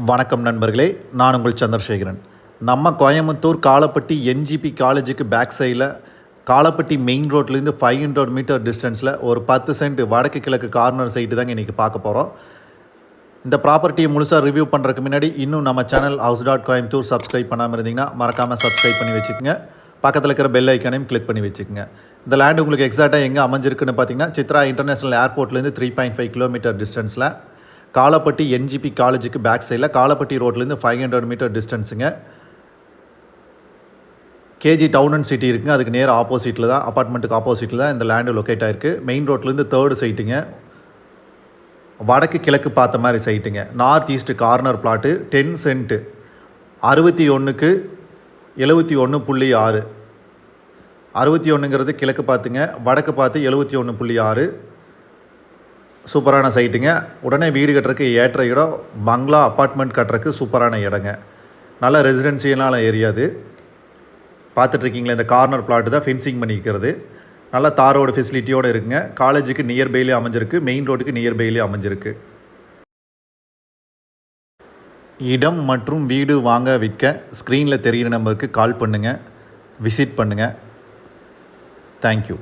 வணக்கம் நண்பர்களே, நான் உங்கள் சந்திரசேகரன். நம்ம கோயம்புத்தூர் காலப்பட்டி என்ஜிபி காலேஜுக்கு பேக் சைடில் காலப்பட்டி மெயின் ரோட்லேருந்து 500 மீட்டர் டிஸ்டன்ஸில் ஒரு 10 சென்ட் வடக்கு கிழக்கு கார்னர் சைட்டு தாங்க இன்றைக்கி பார்க்க போகிறோம். இந்த ப்ராப்பர்ட்டியை முழுசாக ரிவ்யூ பண்ணுறதுக்கு முன்னாடி இன்னும் நம்ம சேனல் house.coimbatore சப்ஸ்கிரைப் பண்ணாமல் இருந்தீங்கன்னா மறக்காமல் சப்ஸ்கிரைப் பண்ணி வச்சுக்கோங்க. பக்கத்தில் இருக்கிற பெல் ஐக்கானையும் கிளிக் பண்ணி வச்சுக்கோங்க. இந்த லேண்ட் உங்களுக்கு எக்ஸாக்டாக எங்கே அமைஞ்சிருக்குன்னு பார்த்தீங்கன்னா சித்ரா இன்டர்நேஷனல் ஏர்போர்ட்லேருந்து 3.5 கிலோமீட்டர் டிஸ்டன்ஸில் காலப்பட்டி என்ஜிபி காலேஜுக்கு பேக் சைடில் காலப்பட்டி ரோட்லேருந்து 500 மீட்டர் டிஸ்டன்ஸுங்க. கேஜி டவுன் அண்ட் சிட்டி இருக்குங்க, அதுக்கு நேர் ஆப்போசிட்டில் தான், அப்பார்ட்மெண்ட்டுக்கு ஆப்போசிட்டில் தான் இந்த லேண்டு லொக்கேட் ஆகிருக்கு. மெயின் ரோட்லேருந்து 3rd சைட்டுங்க, வடக்கு கிழக்கு பார்த்த மாதிரி சைட்டுங்க. North east corner plot 10 cent 61க்கு 71.6. 61ங்கிறது கிழக்கு பார்த்துங்க, வடக்கு பார்த்து 71.6. சூப்பரான சைட்டுங்க. உடனே வீடு கட்டுறதுக்கு ஏற்ற இடம், பங்களா அப்பார்ட்மெண்ட் கட்டுறதுக்கு சூப்பரான இடங்க. நல்ல ரெசிடென்சியலான ஏரியா அது. பார்த்துட்ருக்கீங்களா, இந்த கார்னர் பிளாட்டு தான் ஃபென்சிங் பண்ணிக்கிறது. நல்ல தாரோட ஃபெசிலிட்டியோடு இருக்குங்க. காலேஜுக்கு நியர்பைலே அமைஞ்சிருக்கு, மெயின் ரோட்டுக்கு நியர்பைலே அமைஞ்சிருக்கு. இடம் மற்றும் வீடு வாங்க விற்க ஸ்க்ரீனில் தெரிகிற நம்பருக்கு கால் பண்ணுங்கள், விசிட் பண்ணுங்கள். தேங்க்யூ.